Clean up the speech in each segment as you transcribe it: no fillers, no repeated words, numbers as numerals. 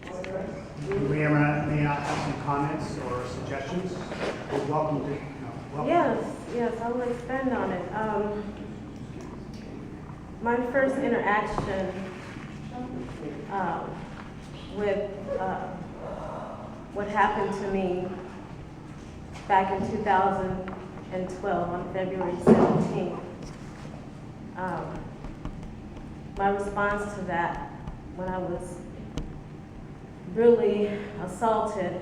You may not have some comments or suggestions. You're welcome to, welcome. Yes, I will expand on it. My first interaction with what happened to me back in 2012 on February 17th. My response to that, when I was brutally assaulted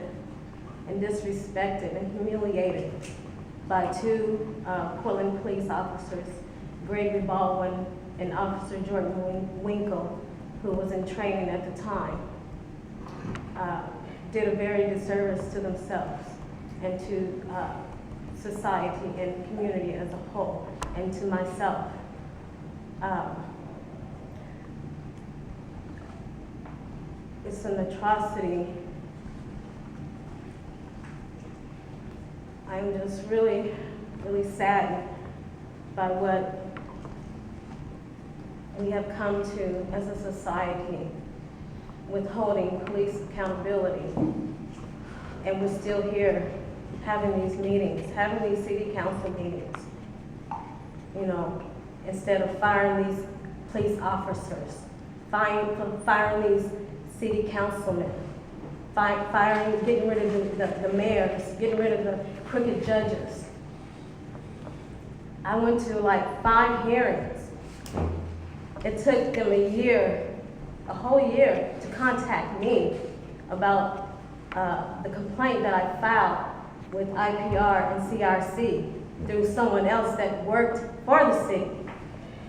and disrespected and humiliated by two Portland police officers, Gregory Baldwin and Officer Jordan Winkle, who was in training at the time, did a very disservice to themselves and to society and community as a whole, and to myself. It's an atrocity. I'm just really, really saddened by what we have come to as a society, withholding police accountability. And we're still here having these meetings, having these city council meetings, you know, instead of firing these police officers, firing these city councilmen, getting rid of the mayors, getting rid of the crooked judges. I went to like 5 hearings. It took them a whole year to contact me about the complaint that I filed with IPR and CRC through someone else that worked for the city.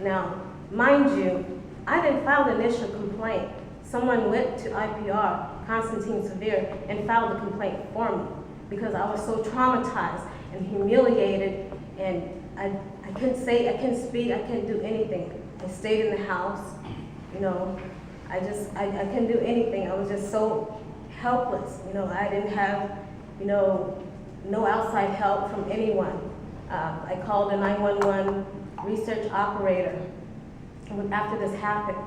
Now, mind you, I didn't file the initial complaint. Someone went to IPR, Constantine Severe, and filed the complaint for me because I was so traumatized and humiliated, and I couldn't say, I couldn't speak, I couldn't do anything. I stayed in the house, you know, I couldn't do anything. I was just so helpless, you know. I didn't have, you know, no outside help from anyone. I called a 911 research operator after this happened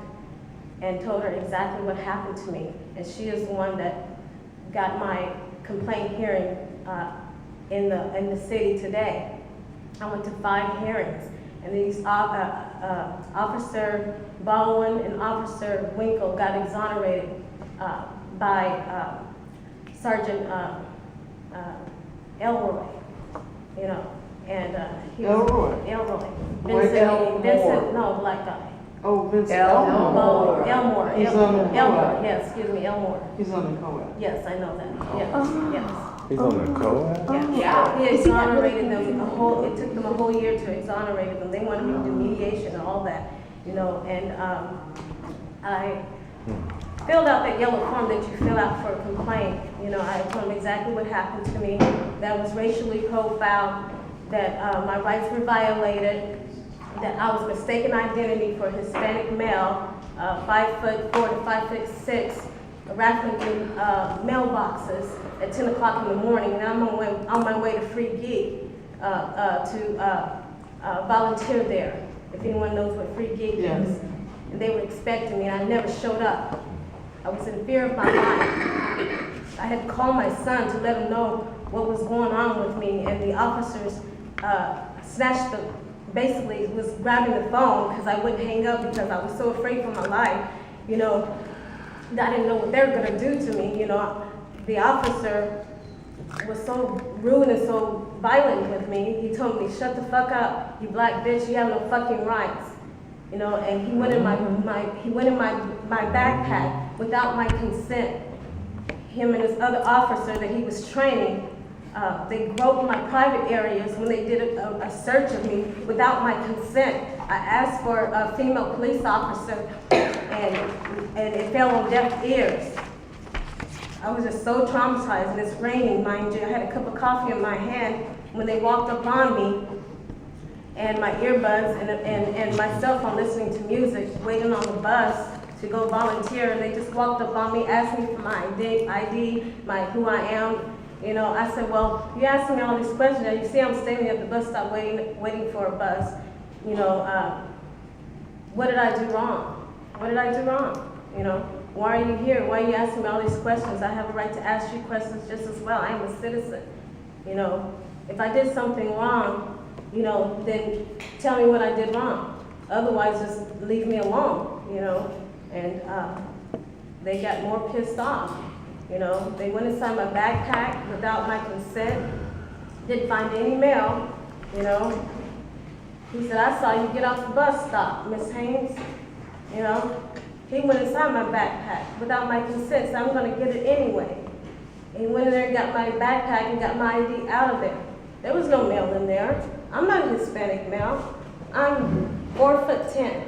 and told her exactly what happened to me. And she is the one that got my complaint hearing in the city today. I went to 5 hearings, and these Officer Baldwin and Officer Winkle got exonerated by Sergeant Elroy, you know, and he was Elroy. Vincent, no, black guy. Oh, Vincent Elmore. Elmore. He's on the COAB. Yes, excuse me, Elmore. He's on the COAB. Yes, I know that. Yes, yes. He's on the COAB? Yeah. He exonerated them it took them a whole year to exonerate them. They wanted me to do mediation and all that, you know, and I filled out that yellow form that you fill out for a complaint. You know, I told them exactly what happened to me, that was racially profiled, that my rights were violated, that I was mistaken identity for a Hispanic male, 5'4" to 5'6", raffling through mailboxes at 10 o'clock in the morning, and I'm on my way to Free Gig to volunteer there, if anyone knows what Free Gig is. And they were expecting me, and I never showed up. I was in fear of my life. I had called my son to let him know what was going on with me, and the officers basically was grabbing the phone because I wouldn't hang up because I was so afraid for my life, you know. I didn't know what they were gonna do to me, you know. The officer was so rude and so violent with me. He told me, "Shut the fuck up, you black bitch, you have no fucking rights." You know, and he went in my backpack without my consent. Him and his other officer that he was training, they groped my private areas when they did a search of me without my consent. I asked for a female police officer, and it fell on deaf ears. I was just so traumatized, and it's raining, mind you. I had a cup of coffee in my hand when they walked up on me, and my earbuds and my cell phone listening to music, waiting on the bus to go volunteer, and they just walked up on me, asked me for my ID, who I am. You know, I said, well, you asking me all these questions, and you see I'm standing at the bus stop waiting for a bus. You know, what did I do wrong? What did I do wrong? You know, Why are you here? Why are you asking me all these questions? I have a right to ask you questions just as well. I am a citizen. You know, if I did something wrong, you know, then tell me what I did wrong. Otherwise, just leave me alone, you know. And they got more pissed off, you know. They went inside my backpack without my consent. Didn't find any mail, you know. He said, I saw you get off the bus stop, Miss Haynes. You know, he went inside my backpack without my consent, so I'm gonna get it anyway. And he went in there and got my backpack and got my ID out of there. There was no mail in there. I'm not a Hispanic male. I'm 4'10",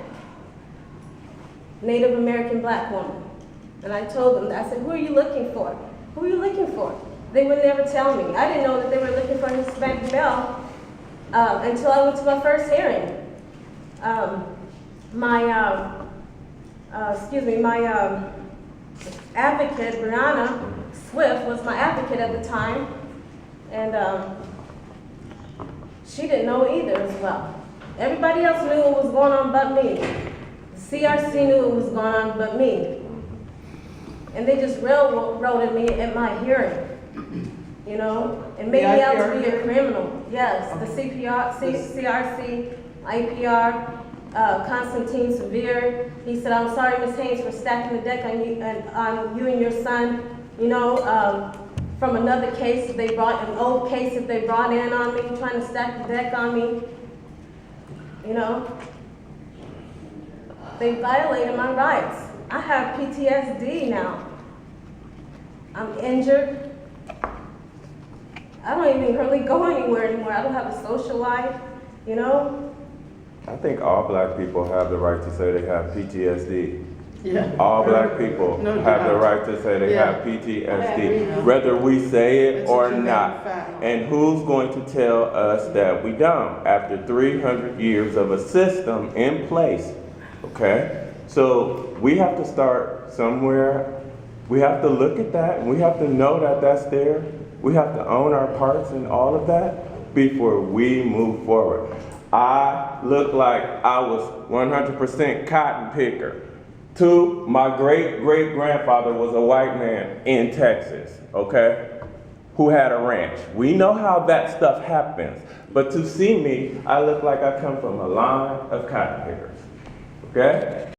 Native American black woman. And I told them, I said, who are you looking for? Who are you looking for? They would never tell me. I didn't know that they were looking for a Hispanic male until I went to my first hearing. My advocate, Brianna Swift, was my advocate at the time, and she didn't know either as well. Everybody else knew what was going on but me. The CRC knew what was going on but me. And they just railroaded me at my hearing, you know, and made me out to be a criminal. Yes, the CRC, IPR, Constantine Severe. He said, I'm sorry, Ms. Haynes, for stacking the deck on you and your son. You know, from another case that they brought, an old case that they brought in on me, trying to stack the deck on me. You know, they violated my rights. I have PTSD now. I'm injured. I don't even really go anywhere anymore. I don't have a social life, you know? I think all black people have the right to say they have PTSD. Yeah. All black people No have the doubt. right to say they Yeah. have Yeah. PTSD, whether we say it It's or a true not. fact. And who's going to tell us that we don't after 300 years of a system in place? Okay? So we have to start somewhere. We have to look at that, and we have to know that that's there. We have to own our parts in all of that before we move forward. I look like I was 100% cotton picker. 2, my great-great-grandfather was a white man in Texas, okay, who had a ranch. We know how that stuff happens. But to see me, I look like I come from a line of cotton pickers, okay?